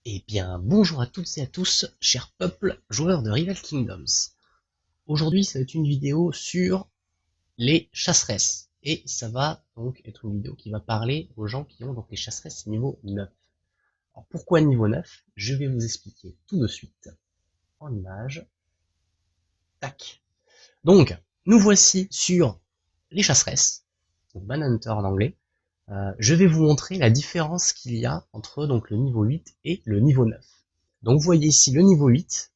Eh bien, bonjour à toutes et à tous, chers peuples joueurs de Rival Kingdoms. Aujourd'hui, ça va être une vidéo sur les chasseresses. Et ça va donc être une vidéo qui va parler aux gens qui ont donc les chasseresses niveau 9. Alors pourquoi niveau 9? Je vais vous expliquer tout de suite en image. Tac. Donc, nous voici sur les chasseresses, donc Manhunter en anglais. Je vais vous montrer la différence qu'il y a entre donc le niveau 8 et le niveau 9. Donc vous voyez ici le niveau 8,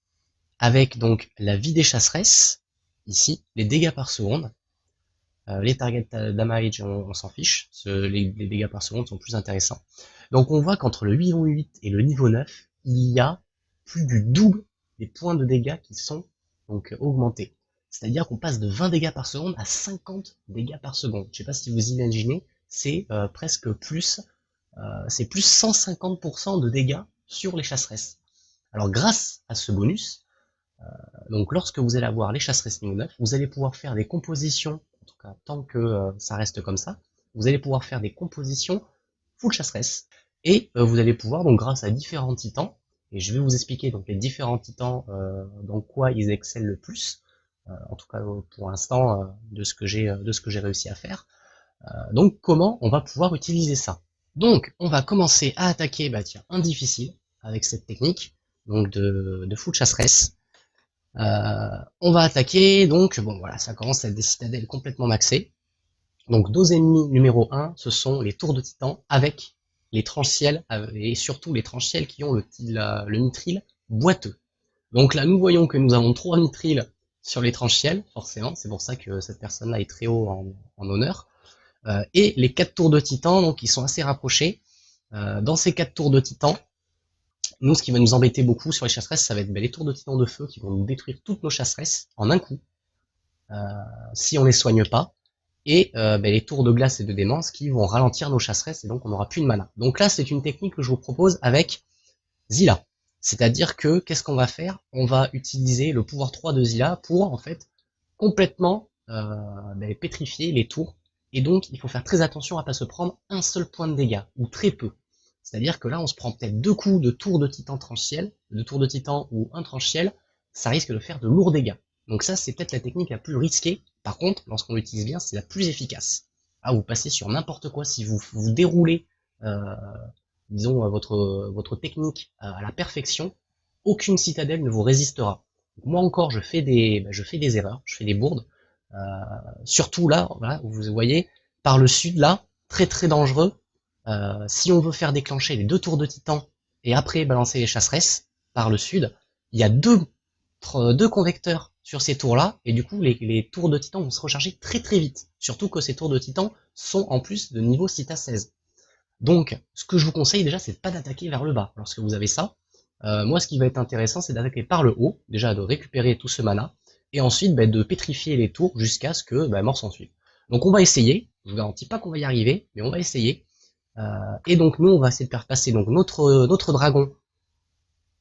avec donc la vie des chasseresses, ici, les dégâts par seconde. Les target damage, on s'en fiche, les dégâts par seconde sont plus intéressants. Donc on voit qu'entre le niveau 8 et le niveau 9, il y a plus du double des points de dégâts qui sont donc augmentés. C'est-à-dire qu'on passe de 20 dégâts par seconde à 50 dégâts par seconde. Je sais pas si vous imaginez, c'est presque plus, c'est plus 150% de dégâts sur les chasseresses. Alors grâce à ce bonus, donc lorsque vous allez avoir les chasseresses niveau 9, vous allez pouvoir faire des compositions, en tout cas tant que ça reste comme ça, vous allez pouvoir faire des compositions full chasseresse. Et vous allez pouvoir, donc grâce à différents titans, et je vais vous expliquer donc les différents titans dans quoi ils excellent le plus, en tout cas pour l'instant de ce que j'ai réussi à faire. Donc comment on va pouvoir utiliser ça. Donc on va commencer à attaquer un difficile avec cette technique donc de full chasseresse. On va attaquer, donc bon voilà, ça commence à être des citadelles complètement maxées. Donc dos ennemis numéro 1, ce sont les tours de titan avec les tranches-ciel, et surtout les tranches-ciel qui ont le mithril boiteux. Donc là nous voyons que nous avons 3 mithrils sur les tranches-ciel, forcément, c'est pour ça que cette personne-là est très haut en honneur. Et les 4 tours de titan, donc ils sont assez rapprochés. Dans ces 4 tours de titan, nous, ce qui va nous embêter beaucoup sur les chasseresses, ça va être les tours de titan de feu qui vont nous détruire toutes nos chasseresses en un coup, si on les soigne pas, et les tours de glace et de démence qui vont ralentir nos chasseresses et donc on n'aura plus de mana. Donc là, c'est une technique que je vous propose avec Zilla. C'est-à-dire que, qu'est-ce qu'on va faire? On va utiliser le pouvoir 3 de Zilla pour, en fait, complètement pétrifier les tours. Et donc, il faut faire très attention à pas se prendre un seul point de dégâts, ou très peu. C'est-à-dire que là, on se prend peut-être 2 coups de tour de titan tranche-ciel, de tour de titan ou un tranche-ciel, ça risque de faire de lourds dégâts. Donc ça, c'est peut-être la technique la plus risquée. Par contre, lorsqu'on l'utilise bien, c'est la plus efficace. Ah, vous passez sur n'importe quoi, si vous déroulez, disons, votre technique à la perfection, aucune citadelle ne vous résistera. Donc moi encore, je fais des erreurs, je fais des bourdes. Surtout là, voilà, vous voyez, par le sud là, très très dangereux. Si on veut faire déclencher les 2 tours de titan et après balancer les chasseresses par le sud, il y a deux convecteurs sur ces tours-là, et du coup les tours de titan vont se recharger très très vite. Surtout que ces tours de titan sont en plus de niveau Cita 16. Donc, ce que je vous conseille déjà, c'est de pas d'attaquer vers le bas lorsque vous avez ça. Moi, ce qui va être intéressant, c'est d'attaquer par le haut, déjà de récupérer tout ce mana, et ensuite de pétrifier les tours jusqu'à ce que mort s'en suive. Donc on va essayer, je vous garantis pas qu'on va y arriver, mais on va essayer. Et donc nous, on va essayer de faire passer donc notre dragon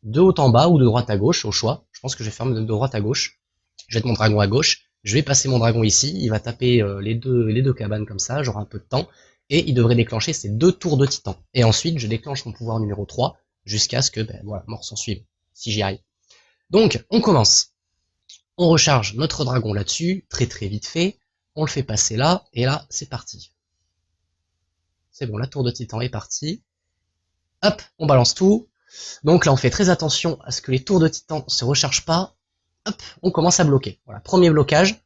de haut en bas ou de droite à gauche, au choix. Je pense que je vais faire de droite à gauche. Je vais mettre mon dragon à gauche, je vais passer mon dragon ici, il va taper les deux cabanes comme ça, j'aurai un peu de temps, et il devrait déclencher ces 2 tours de titan. Et ensuite, je déclenche mon pouvoir numéro 3, jusqu'à ce que, voilà, mort s'en suive, si j'y arrive. Donc, on commence. On recharge notre dragon là-dessus, très très vite fait, on le fait passer là, et là, c'est parti. C'est bon, la tour de titan est partie. Hop, on balance tout. Donc là, on fait très attention à ce que les tours de titan se rechargent pas. Hop, on commence à bloquer. Voilà, premier blocage.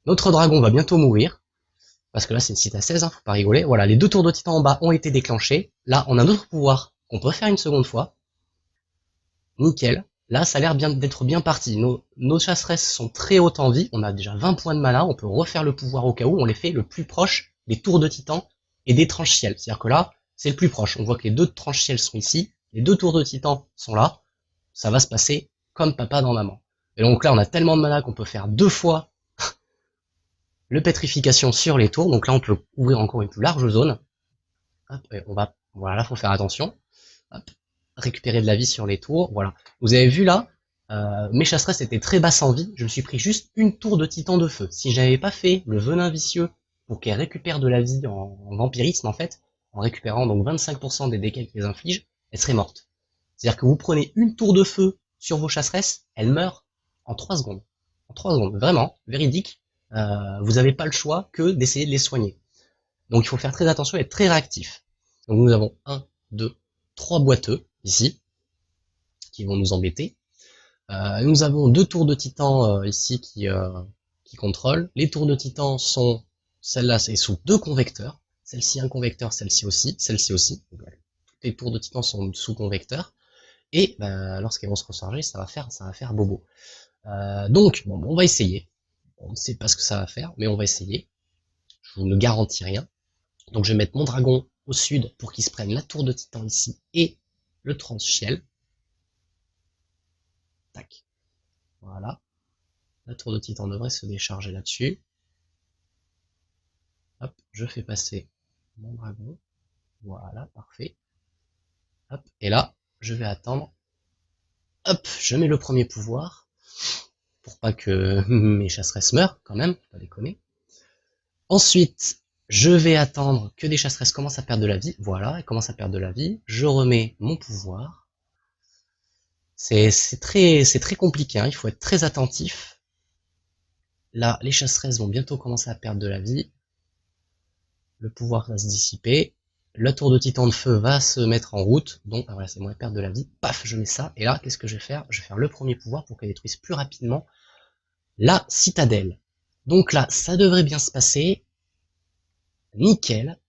Notre dragon va bientôt mourir. Parce que là, c'est une Cita 16, faut pas rigoler. Voilà, les 2 tours de titan en bas ont été déclenchés. Là, on a notre pouvoir qu'on peut faire une seconde fois. Nickel. Là, ça a l'air d'être bien parti. Nos chasseresses sont très hautes en vie. On a déjà 20 points de mana. On peut refaire le pouvoir au cas où. On les fait le plus proche des tours de titan et des tranches ciel. C'est-à-dire que là, c'est le plus proche. On voit que les 2 tranches ciel sont ici. Les 2 tours de titan sont là. Ça va se passer comme papa dans maman. Et donc là, on a tellement de mana qu'on peut faire 2 fois le pétrification sur les tours. Donc là, on peut ouvrir encore une plus large zone. Hop, voilà, faut faire attention. Hop, récupérer de la vie sur les tours. Voilà. Vous avez vu là, mes chasseresses étaient très basses en vie. Je me suis pris juste une tour de titan de feu. Si j'avais pas fait le venin vicieux pour qu'elle récupère de la vie en vampirisme en fait, en récupérant donc 25% des dégâts qu'elles infligent, elle serait morte. C'est-à-dire que vous prenez une tour de feu sur vos chasseresses, elles meurent en 3 secondes. En 3 secondes, vraiment, véridique. Vous n'avez pas le choix que d'essayer de les soigner. Donc il faut faire très attention et être très réactif. Donc nous avons 1, 2, 3 boiteux, ici, qui vont nous embêter. Nous avons 2 tours de titan ici qui contrôlent. Les tours de titan sont, celle-là c'est sous 2 convecteurs. Celle-ci un convecteur, celle-ci aussi, celle-ci aussi. Donc, voilà. Toutes les tours de titan sont sous convecteur. Et lorsqu'elles vont se recharger, ça va faire bobo. Donc, bon, on va essayer. On ne sait pas ce que ça va faire, mais on va essayer. Je vous ne garantis rien. Donc je vais mettre mon dragon au sud pour qu'il se prenne la tour de titan ici et le transciel. Tac. Voilà. La tour de titan devrait se décharger là-dessus. Hop, je fais passer mon dragon. Voilà, parfait. Hop, et là, je vais attendre. Hop, je mets le premier pouvoir. Pour pas que mes chasseresses meurent, quand même, faut pas déconner. Ensuite, je vais attendre que des chasseresses commencent à perdre de la vie. Voilà, elles commencent à perdre de la vie. Je remets mon pouvoir. C'est très compliqué, hein. Il faut être très attentif. Là, les chasseresses vont bientôt commencer à perdre de la vie. Le pouvoir va se dissiper. La tour de titan de feu va se mettre en route. Donc, voilà, c'est moi perdre de la vie. Paf, je mets ça. Et là, qu'est-ce que je vais faire? Je vais faire le premier pouvoir pour qu'elle détruise plus rapidement la citadelle. Donc là, ça devrait bien se passer. Nickel.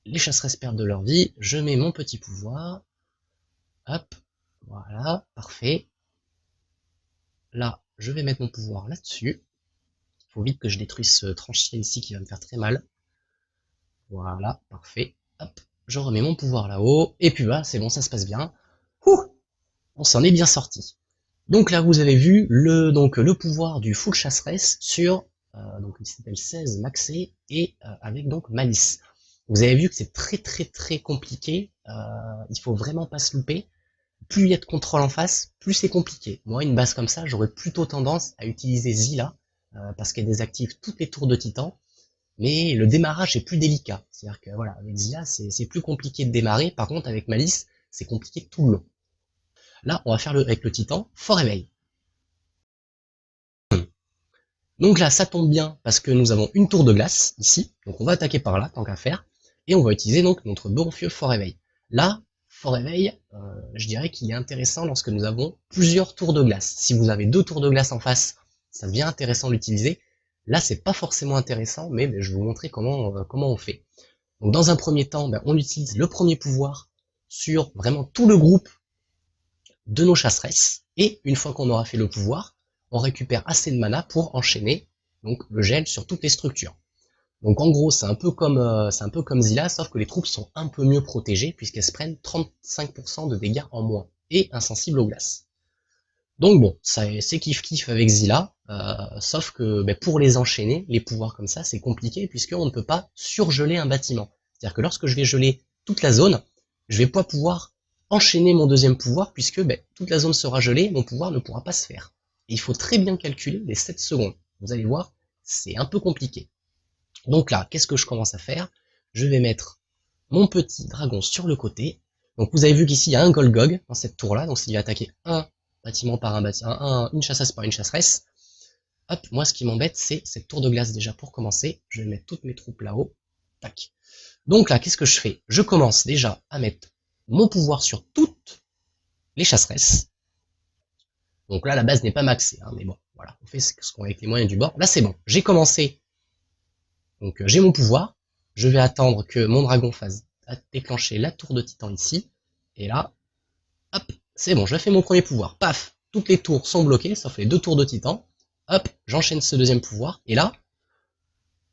Les chasseresses perdent de leur vie. Je mets mon petit pouvoir. Hop. Voilà. Parfait. Là, je vais mettre mon pouvoir là-dessus. Il faut vite que je détruise ce tranchier ici qui va me faire très mal. Voilà. Parfait. Hop. Je remets mon pouvoir là-haut. Et puis là, c'est bon, ça se passe bien. Ouh, on s'en est bien sorti. Donc là, vous avez vu le pouvoir du full chasseresse sur donc il s'appelle 16 maxé et avec donc malice. Vous avez vu que c'est très compliqué. Il faut vraiment pas se louper. Plus il y a de contrôle en face, plus c'est compliqué. Moi, une base comme ça, j'aurais plutôt tendance à utiliser Zilla parce qu'elle désactive toutes les tours de titan. Mais le démarrage est plus délicat. C'est-à-dire que voilà, avec Zilla, c'est plus compliqué de démarrer. Par contre, avec malice, c'est compliqué tout le long. Là, on va faire avec le titan, fort réveil. Donc là, ça tombe bien parce que nous avons une tour de glace ici. Donc on va attaquer par là, tant qu'à faire. Et on va utiliser donc notre Bonfieux fort réveil. Là, fort réveil, je dirais qu'il est intéressant lorsque nous avons plusieurs tours de glace. Si vous avez 2 tours de glace en face, ça devient intéressant d'utiliser. Là, c'est pas forcément intéressant, mais je vais vous montrer comment on fait. Donc dans un premier temps, on utilise le premier pouvoir sur vraiment tout le groupe de nos chasseresses. Et une fois qu'on aura fait le pouvoir, on récupère assez de mana pour enchaîner donc le gel sur toutes les structures. Donc en gros, c'est un peu comme Zilla, sauf que les troupes sont un peu mieux protégées puisqu'elles se prennent 35% de dégâts en moins et insensibles aux glaces. Donc bon, c'est kiff avec Zilla, sauf que pour les enchaîner, les pouvoirs comme ça, c'est compliqué puisqu'on ne peut pas surgeler un bâtiment. C'est-à-dire que lorsque je vais geler toute la zone, je vais pas pouvoir enchaîner mon deuxième pouvoir puisque toute la zone sera gelée, mon pouvoir ne pourra pas se faire. Et il faut très bien calculer les 7 secondes. Vous allez voir, c'est un peu compliqué. Donc là, qu'est-ce que je commence à faire? Je vais mettre mon petit dragon sur le côté. Donc vous avez vu qu'ici, il y a un Golgog dans cette tour-là. Donc s'il va attaquer un bâtiment par un bâtiment, une chasseresse par une chasseresse. Hop, moi ce qui m'embête, c'est cette tour de glace déjà pour commencer. Je vais mettre toutes mes troupes là-haut. Tac. Donc là, qu'est-ce que je fais? Je commence déjà à mettre mon pouvoir sur toutes les chasseresses. Donc là, la base n'est pas maxée, hein, mais bon, voilà, on fait ce qu'on a avec les moyens du bord. Là, c'est bon. J'ai commencé. Donc j'ai mon pouvoir. Je vais attendre que mon dragon fasse déclencher la tour de titan ici. Et là, hop, c'est bon, je fais mon premier pouvoir. Paf, toutes les tours sont bloquées, sauf les 2 tours de titan. Hop, j'enchaîne ce deuxième pouvoir. Et là,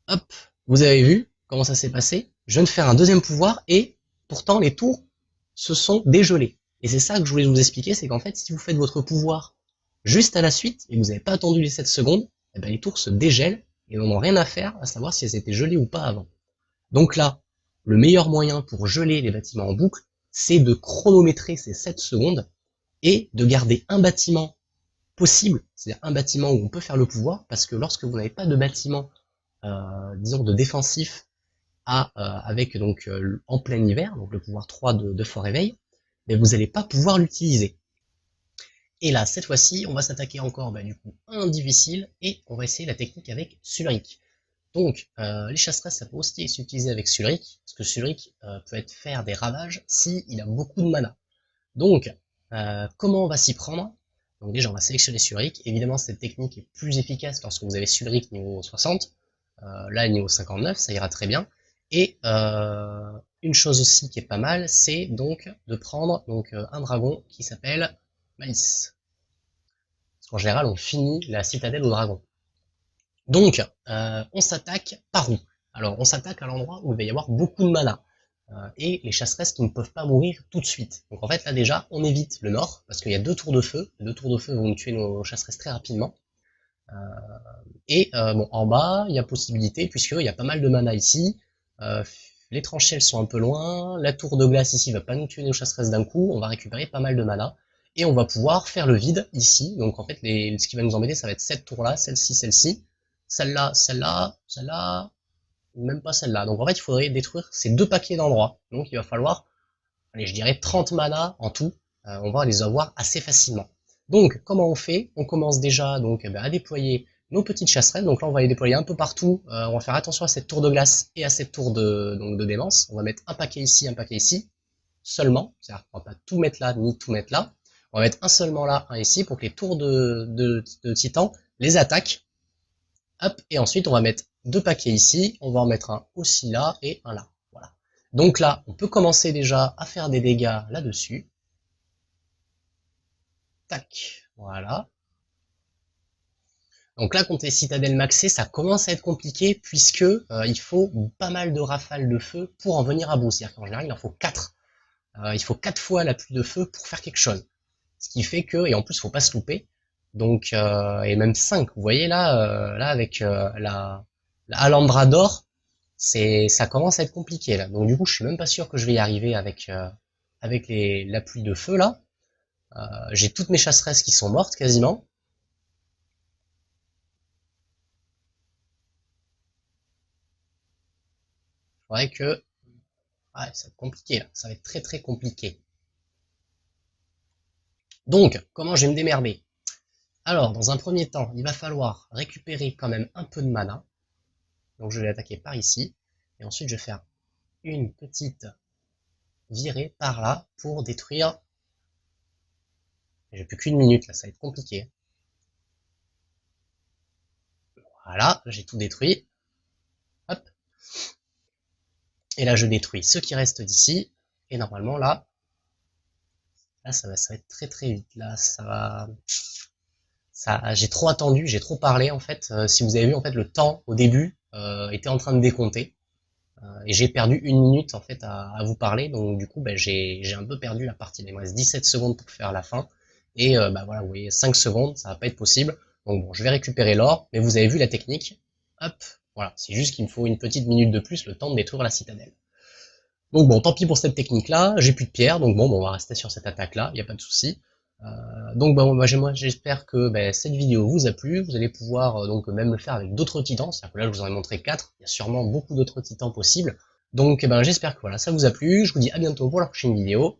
hop, vous avez vu comment ça s'est passé? Je viens de faire un deuxième pouvoir et pourtant les tours se sont dégelées. Et c'est ça que je voulais vous expliquer, c'est qu'en fait, si vous faites votre pouvoir juste à la suite et que vous n'avez pas attendu les 7 secondes, les tours se dégèlent et n'en ont rien à faire à savoir si elles étaient gelées ou pas avant. Donc là, le meilleur moyen pour geler les bâtiments en boucle, c'est de chronométrer ces 7 secondes et de garder un bâtiment possible, c'est-à-dire un bâtiment où on peut faire le pouvoir, parce que lorsque vous n'avez pas de bâtiment, disons de défensif avec donc en plein hiver, donc le pouvoir 3 de fort réveil, mais vous n'allez pas pouvoir l'utiliser. Et là, cette fois-ci, on va s'attaquer encore du coup à un difficile, et on va essayer la technique avec Sulric. Donc, les chasseresses, ça peut aussi s'utiliser avec Sulric, parce que Sulric peut faire des ravages s'il a beaucoup de mana. Donc, comment on va s'y prendre? Donc déjà, on va sélectionner Sulric. Évidemment, cette technique est plus efficace lorsque vous avez Sulric niveau 60. Là, niveau 59, ça ira très bien. Et une chose aussi qui est pas mal, c'est donc de prendre un dragon qui s'appelle Malice. Parce qu'en général, on finit la citadelle au dragon. Donc, on s'attaque par où? Alors, on s'attaque à l'endroit où il va y avoir beaucoup de mana. Et les chasseresses qui ne peuvent pas mourir tout de suite. Donc en fait, là déjà, on évite le nord, parce qu'il y a 2 tours de feu. Les 2 tours de feu vont nous tuer nos chasseresses très rapidement. Bon, en bas, il y a possibilité, puisqu'il y a pas mal de mana ici. Les tranchées, elles sont un peu loin. La tour de glace ici va pas nous tuer nos chasseresses d'un coup. On va récupérer pas mal de mana. Et on va pouvoir faire le vide ici. Donc en fait, ce qui va nous embêter, ça va être cette tour-là, celle-ci, celle-ci. Celle-là, celle-là, celle-là, même pas celle-là. Donc en fait, il faudrait détruire ces 2 paquets d'endroits. Donc il va falloir, allez, je dirais 30 mana en tout. On va les avoir assez facilement. Donc comment on fait? On commence déjà à déployer nos petites chasseresses. Donc là, on va les déployer un peu partout. On va faire attention à cette tour de glace et à cette tour de démence. On va mettre un paquet ici, seulement. C'est-à-dire qu'on va pas tout mettre là, ni tout mettre là. On va mettre un seulement là, un ici, pour que les tours de titan les attaquent. Hop, et ensuite on va mettre 2 paquets ici, on va en mettre un aussi là et un là. Voilà. Donc là, on peut commencer déjà à faire des dégâts là-dessus. Tac, voilà. Donc là, contre les citadelles maxées, ça commence à être compliqué, puisque il faut pas mal de rafales de feu pour en venir à bout. C'est-à-dire qu'en général, il en faut 4. Il faut 4 fois la pluie de feu pour faire quelque chose. Ce qui fait que, et en plus, il faut pas se louper. Donc, et même 5. Vous voyez là, avec la Alhambra d'or, ça commence à être compliqué là. Donc du coup, je suis même pas sûr que je vais y arriver avec la pluie de feu là. J'ai toutes mes chasseresses qui sont mortes quasiment. Faudrait que, ouais, ça va être compliqué là. Ça va être très très compliqué. Donc, comment je vais me démerder? Alors, dans un premier temps, il va falloir récupérer quand même un peu de mana. Donc je vais attaquer par ici. Et ensuite, je vais faire une petite virée par là pour détruire. J'ai plus qu'une minute là, ça va être compliqué. Voilà, j'ai tout détruit. Hop. Et là, je détruis ce qui reste d'ici. Et normalement, là, ça va être très très vite. Là, j'ai trop attendu, j'ai trop parlé en fait. Si vous avez vu en fait, le temps au début était en train de décompter. Et j'ai perdu une minute en fait à vous parler. Donc du coup, j'ai un peu perdu la partie. Il me reste 17 secondes pour faire la fin. Et voilà, vous voyez, 5 secondes, ça va pas être possible. Donc bon, je vais récupérer l'or, mais vous avez vu la technique. Hop, voilà, c'est juste qu'il me faut une petite minute de plus, le temps de détruire la citadelle. Donc bon, tant pis pour cette technique-là, j'ai plus de pierre, donc bon, on va rester sur cette attaque-là, il n'y a pas de souci. Donc bon, moi j'espère que cette vidéo vous a plu, vous allez pouvoir donc même le faire avec d'autres titans, c'est-à-dire que là je vous en ai montré 4, il y a sûrement beaucoup d'autres titans possibles. Donc j'espère que voilà, ça vous a plu, je vous dis à bientôt pour la prochaine vidéo,